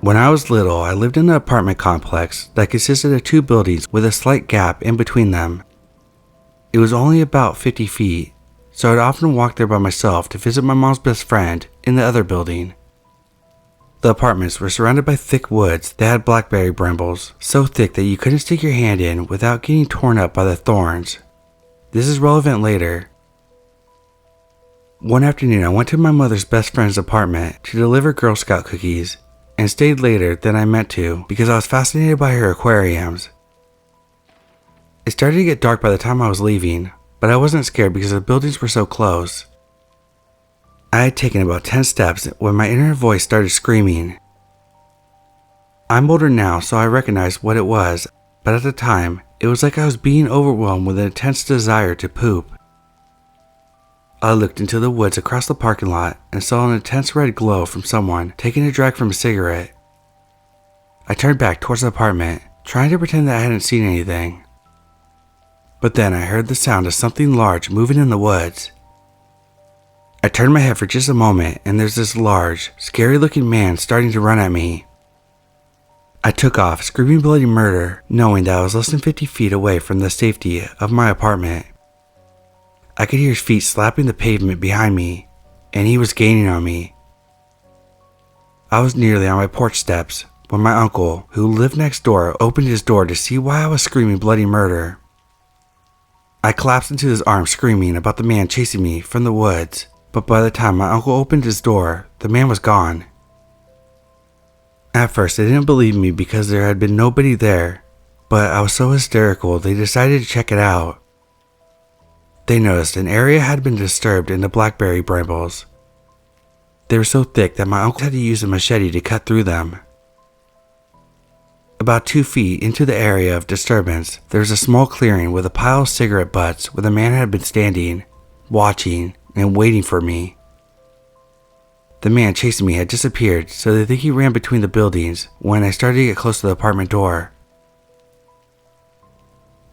When I was little, I lived in an apartment complex that consisted of 2 buildings with a slight gap in between them. It was only about 50 feet, so I'd often walk there by myself to visit my mom's best friend in the other building. The apartments were surrounded by thick woods that had blackberry brambles, so thick that you couldn't stick your hand in without getting torn up by the thorns. This is relevant later. One afternoon, I went to my mother's best friend's apartment to deliver Girl Scout cookies, and stayed later than I meant to because I was fascinated by her aquariums. It started to get dark by the time I was leaving, but I wasn't scared because the buildings were so close. I had taken about 10 steps when my inner voice started screaming. I'm older now, so I recognize what it was, but at the time, it was like I was being overwhelmed with an intense desire to poop. I looked into the woods across the parking lot and saw an intense red glow from someone taking a drag from a cigarette. I turned back towards the apartment, trying to pretend that I hadn't seen anything. But then I heard the sound of something large moving in the woods. I turned my head for just a moment and there's this large, scary-looking man starting to run at me. I took off, screaming bloody murder, knowing that I was less than 50 feet away from the safety of my apartment. I could hear his feet slapping the pavement behind me, and he was gaining on me. I was nearly on my porch steps when my uncle, who lived next door, opened his door to see why I was screaming bloody murder. I collapsed into his arms screaming about the man chasing me from the woods, but by the time my uncle opened his door, the man was gone. At first, they didn't believe me because there had been nobody there, but I was so hysterical they decided to check it out. They noticed an area had been disturbed in the blackberry brambles. They were so thick that my uncle had to use a machete to cut through them. About 2 feet into the area of disturbance, there was a small clearing with a pile of cigarette butts where the man had been standing, watching, and waiting for me. The man chasing me had disappeared, so they think he ran between the buildings when I started to get close to the apartment door.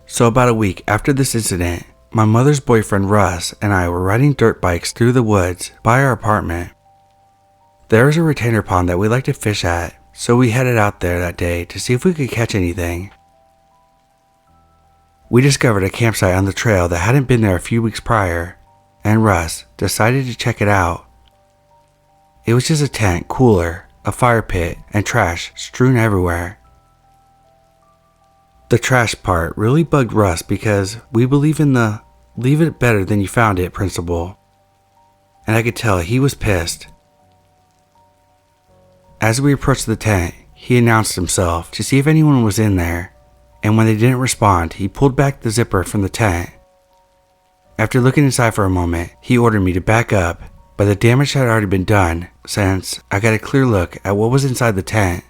So about a week after this incident, my mother's boyfriend Russ and I were riding dirt bikes through the woods by our apartment. There was a retainer pond that we liked to fish at, so we headed out there that day to see if we could catch anything. We discovered a campsite on the trail that hadn't been there a few weeks prior, and Russ decided to check it out. It was just a tent, cooler, a fire pit, and trash strewn everywhere. The trash part really bugged Russ because we believe in the leave it better than you found it principle, and I could tell he was pissed. As we approached the tent, he announced himself to see if anyone was in there, and when they didn't respond, he pulled back the zipper from the tent. After looking inside for a moment, he ordered me to back up, but the damage had already been done since I got a clear look at what was inside the tent.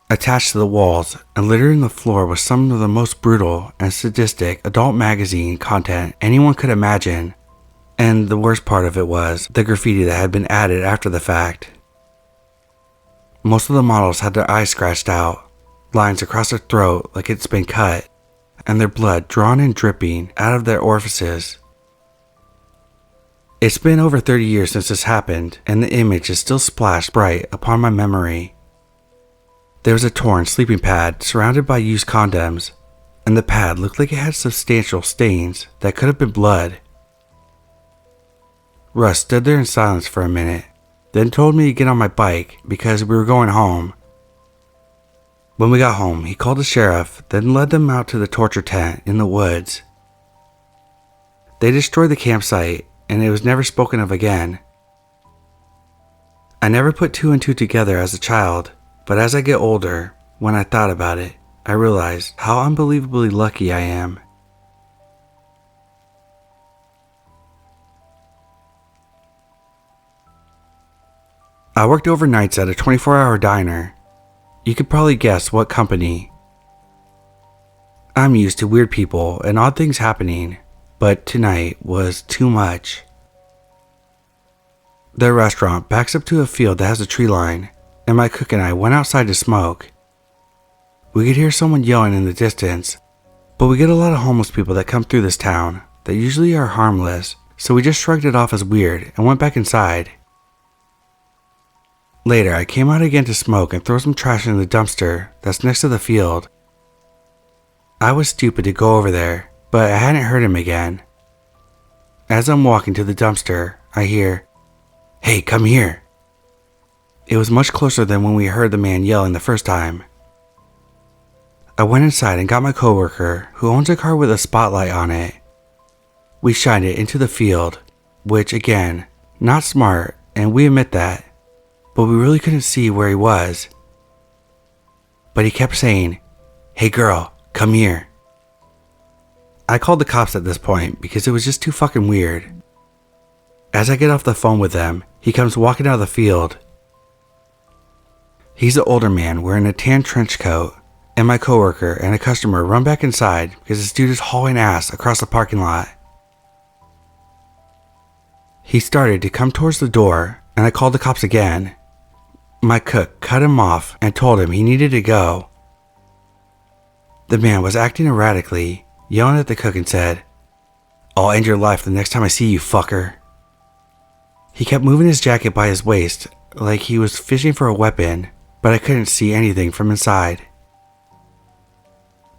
Attached to the walls and littering the floor was some of the most brutal and sadistic adult magazine content anyone could imagine, and the worst part of it was the graffiti that had been added after the fact. Most of the models had their eyes scratched out, lines across their throat like it's been cut, and their blood drawn and dripping out of their orifices. It's been over 30 years since this happened, and the image is still splashed bright upon my memory. There was a torn sleeping pad surrounded by used condoms, and the pad looked like it had substantial stains that could have been blood. Russ stood there in silence for a minute, then told me to get on my bike because we were going home. When we got home, he called the sheriff, then led them out to the torture tent in the woods. They destroyed the campsite, and it was never spoken of again. I never put 2 and 2 together as a child, but as I get older, when I thought about it, I realized how unbelievably lucky I am. I worked overnights at a 24-hour diner. You could probably guess what company. I'm used to weird people and odd things happening, but tonight was too much. The restaurant backs up to a field that has a tree line, and my cook and I went outside to smoke. We could hear someone yelling in the distance, but we get a lot of homeless people that come through this town that usually are harmless, so we just shrugged it off as weird and went back inside. Later, I came out again to smoke and throw some trash in the dumpster that's next to the field. I was stupid to go over there, but I hadn't heard him again. As I'm walking to the dumpster, I hear, "Hey, come here." It was much closer than when we heard the man yelling the first time. I went inside and got my coworker, who owns a car with a spotlight on it. We shined it into the field, which again, not smart, and we admit that, but we really couldn't see where he was. But he kept saying, "Hey girl, come here." I called the cops at this point because it was just too fucking weird. As I get off the phone with them, he comes walking out of the field. He's an older man wearing a tan trench coat, and my coworker and a customer run back inside because this dude is hauling ass across the parking lot. He started to come towards the door, and I called the cops again. My cook cut him off and told him he needed to go. The man was acting erratically, yelling at the cook and said, "I'll end your life the next time I see you, fucker." He kept moving his jacket by his waist like he was fishing for a weapon, but I couldn't see anything from inside.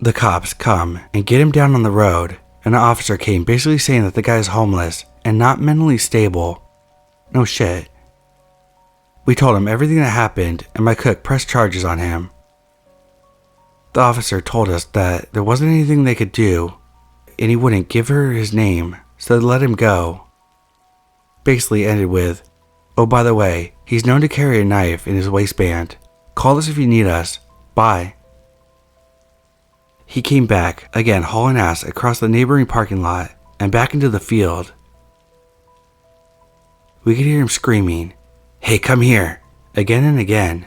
The cops come and get him down on the road, and an officer came basically saying that the guy is homeless and not mentally stable. No shit. We told him everything that happened, and my cook pressed charges on him. The officer told us that there wasn't anything they could do, and he wouldn't give her his name, so they let him go. Basically ended with, "Oh, by the way, he's known to carry a knife in his waistband. Call us if you need us. Bye." He came back, again hauling ass across the neighboring parking lot and back into the field. We could hear him screaming, "Hey, come here," again and again.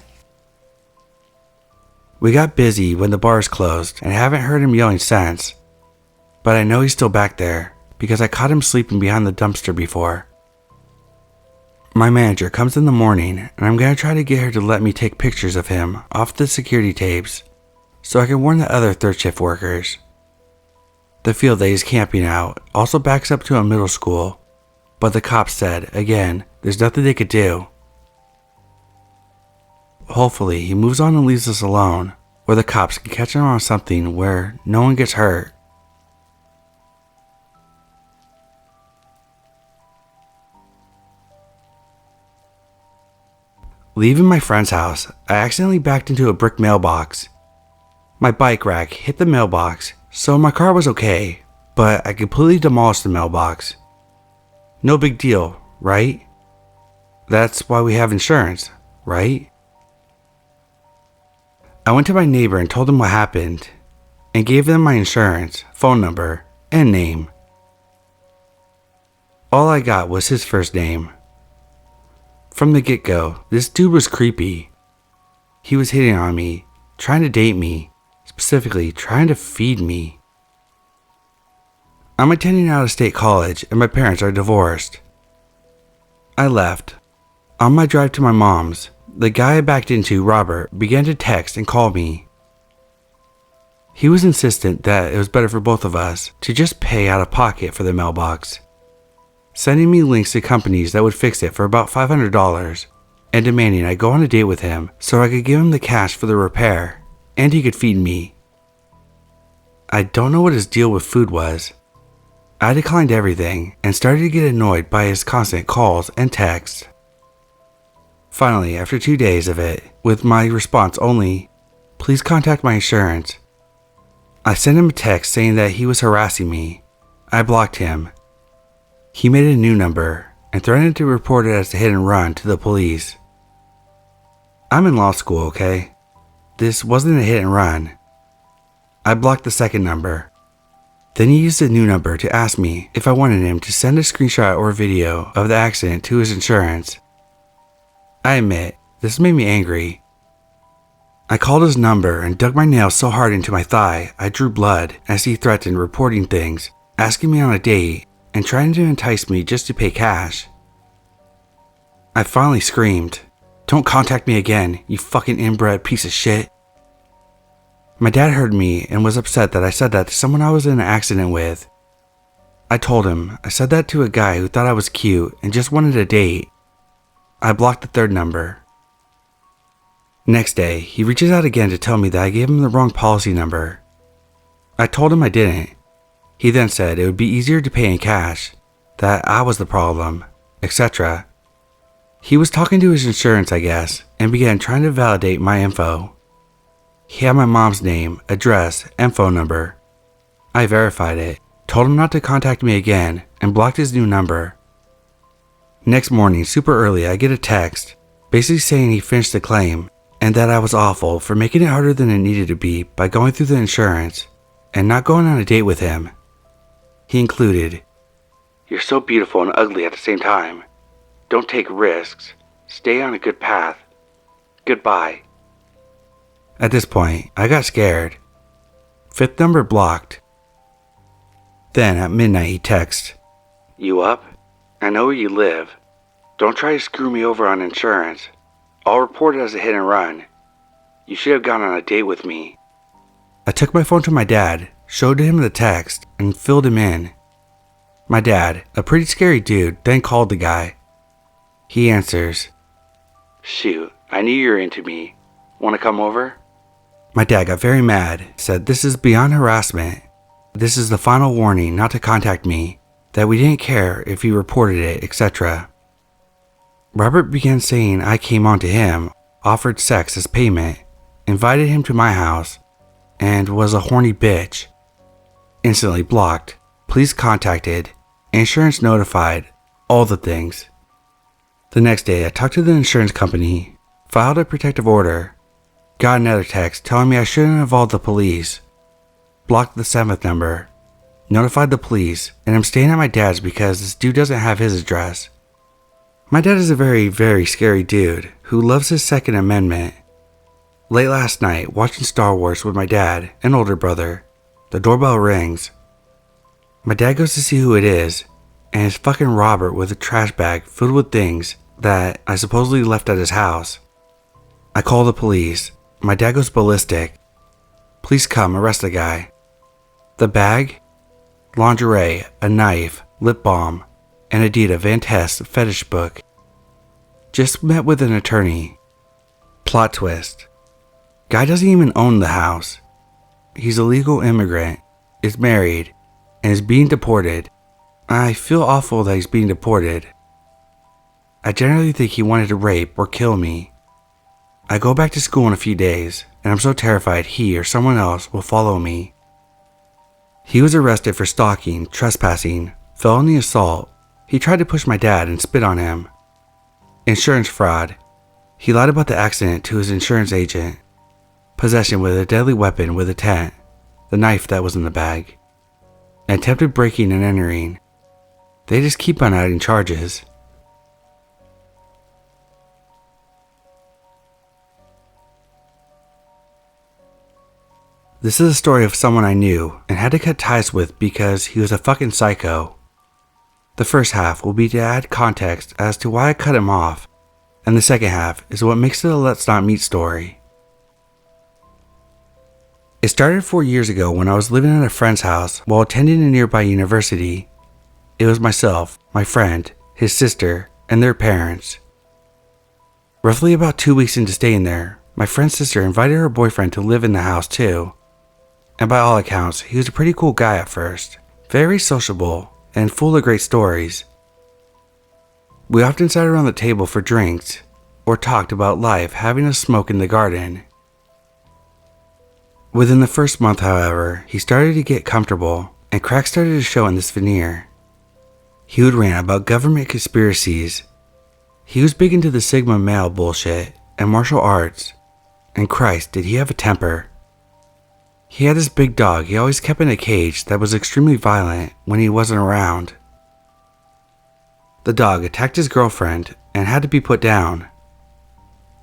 We got busy when the bars closed and haven't heard him yelling since, but I know he's still back there because I caught him sleeping behind the dumpster before. My manager comes in the morning, and I'm going to try to get her to let me take pictures of him off the security tapes so I can warn the other third shift workers. The field that he's camping out also backs up to a middle school, but the cops said, again, there's nothing they could do. Hopefully he moves on and leaves us alone, or the cops can catch him on something where no one gets hurt. Leaving my friend's house, I accidentally backed into a brick mailbox. My bike rack hit the mailbox, so my car was okay, but I completely demolished the mailbox. No big deal, right? That's why we have insurance, right? I went to my neighbor and told him what happened, and gave them my insurance, phone number, and name. All I got was his first name. From the get-go, this dude was creepy. He was hitting on me, trying to date me, specifically trying to feed me. I'm attending out-of-state college and my parents are divorced. I left. On my drive to my mom's, the guy I backed into, Robert, began to text and call me. He was insistent that it was better for both of us to just pay out of pocket for the mailbox, sending me links to companies that would fix it for about $500, and demanding I go on a date with him so I could give him the cash for the repair, and he could feed me. I don't know what his deal with food was. I declined everything and started to get annoyed by his constant calls and texts. Finally, after 2 days of it, with my response only, "Please contact my insurance," I sent him a text saying that he was harassing me. I blocked him. He made a new number and threatened to report it as a hit and run to the police. I'm in law school, okay? This wasn't a hit and run. I blocked the second number. Then he used a new number to ask me if I wanted him to send a screenshot or video of the accident to his insurance. I admit, this made me angry. I called his number and dug my nails so hard into my thigh I drew blood as he threatened reporting things, asking me on a date, and trying to entice me just to pay cash. I finally screamed, "Don't contact me again, you fucking inbred piece of shit." My dad heard me and was upset that I said that to someone I was in an accident with. I told him I said that to a guy who thought I was cute and just wanted a date. I blocked the third number. Next day, he reaches out again to tell me that I gave him the wrong policy number. I told him I didn't. He then said it would be easier to pay in cash, that I was the problem, etc. He was talking to his insurance, I guess, and began trying to validate my info. He had my mom's name, address, and phone number. I verified it, told him not to contact me again, and blocked his new number. Next morning, super early, I get a text, basically saying he finished the claim, and that I was awful for making it harder than it needed to be by going through the insurance, and not going on a date with him. He included, "You're so beautiful and ugly at the same time. Don't take risks. Stay on a good path. Goodbye." At this point, I got scared. Fifth number blocked. Then at midnight he texts, "You up? I know where you live. Don't try to screw me over on insurance. I'll report it as a hit and run. You should have gone on a date with me." I took my phone to my dad, showed him the text, and filled him in. My dad, a pretty scary dude, then called the guy. He answers, "Shoot, I knew you were into me. Want to come over?" My dad got very mad, said this is beyond harassment. This is the final warning not to contact me, that we didn't care if he reported it, etc. Robert began saying I came on to him, offered sex as payment, invited him to my house, and was a horny bitch. Instantly blocked, police contacted, insurance notified, all the things. The next day I talked to the insurance company, filed a protective order, got another text telling me I shouldn't involve the police, blocked the 7th number, notified the police, and I'm staying at my dad's because this dude doesn't have his address. My dad is a very, very scary dude who loves his Second Amendment. Late last night, watching Star Wars with my dad and older brother, the doorbell rings. My dad goes to see who it is, and it's fucking Robert with a trash bag filled with things that I supposedly left at his house. I call the police. My dad goes ballistic. Please come arrest the guy. The bag? Lingerie, a knife, lip balm, and Adita Van Test fetish book. Just met with an attorney. Plot twist. Guy doesn't even own the house. He's a legal immigrant, is married, and is being deported. I feel awful that he's being deported. I generally think he wanted to rape or kill me. I go back to school in a few days, and I'm so terrified he or someone else will follow me. He was arrested for stalking, trespassing, felony assault. He tried to push my dad and spit on him. Insurance fraud. He lied about the accident to his insurance agent. Possession with a deadly weapon with intent, the knife that was in the bag. Attempted breaking and entering. They just keep on adding charges. This is a story of someone I knew and had to cut ties with because he was a fucking psycho. The first half will be to add context as to why I cut him off, and the second half is what makes it a Let's Not Meet story. It started 4 years ago when I was living at a friend's house while attending a nearby university. It was myself, my friend, his sister, and their parents. Roughly about 2 weeks into staying there, my friend's sister invited her boyfriend to live in the house too. And by all accounts, he was a pretty cool guy at first, very sociable, and full of great stories. We often sat around the table for drinks, or talked about life having a smoke in the garden. Within the first month, however, he started to get comfortable, and cracks started to show in this veneer. He would rant about government conspiracies. He was big into the Sigma male bullshit, and martial arts, and Christ, did he have a temper. He had this big dog he always kept in a cage that was extremely violent when he wasn't around. The dog attacked his girlfriend and had to be put down.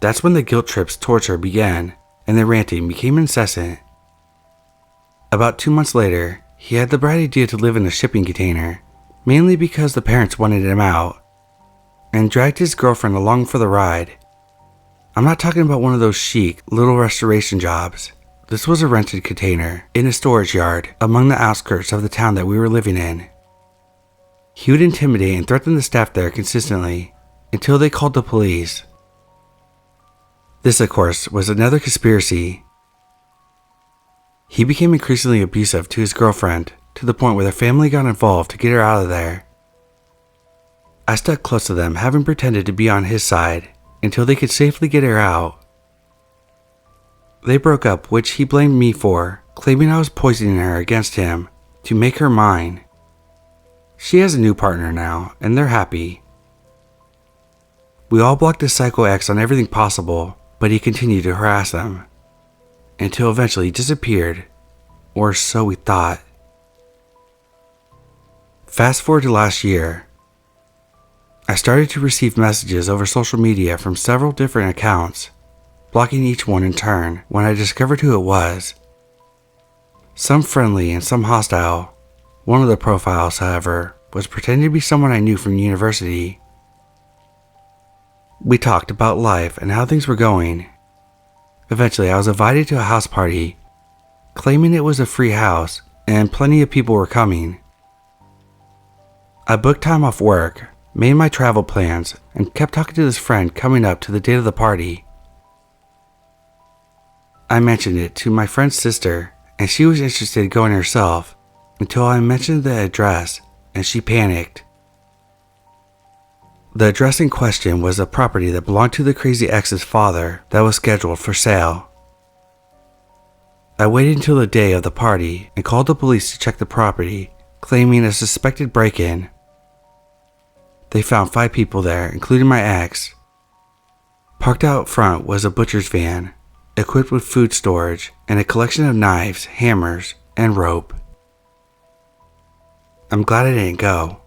That's when the guilt trips towards her began, and the ranting became incessant. About 2 months later, he had the bright idea to live in a shipping container, mainly because the parents wanted him out, and dragged his girlfriend along for the ride. I'm not talking about one of those chic, little restoration jobs. This was a rented container in a storage yard among the outskirts of the town that we were living in. He would intimidate and threaten the staff there consistently until they called the police. This, of course, was another conspiracy. He became increasingly abusive to his girlfriend, to the point where their family got involved to get her out of there. I stuck close to them, having pretended to be on his side, until they could safely get her out. They broke up, which he blamed me for, claiming I was poisoning her against him to make her mine. She has a new partner now, and they're happy. We all blocked his psycho ex on everything possible, but he continued to harass them, until eventually he disappeared, or so we thought. Fast forward to last year. I started to receive messages over social media from several different accounts, blocking each one in turn when I discovered who it was. Some friendly and some hostile. One of the profiles, however, was pretending to be someone I knew from university. We talked about life and how things were going. Eventually, I was invited to a house party, claiming it was a free house and plenty of people were coming. I booked time off work, made my travel plans, and kept talking to this friend coming up to the date of the party. I mentioned it to my friend's sister, and she was interested in going herself, until I mentioned the address, and she panicked. The address in question was a property that belonged to the crazy ex's father that was scheduled for sale. I waited until the day of the party and called the police to check the property, claiming a suspected break-in. They found 5 people there, including my ex. Parked out front was a butcher's van, equipped with food storage and a collection of knives, hammers, and rope. I'm glad I didn't go.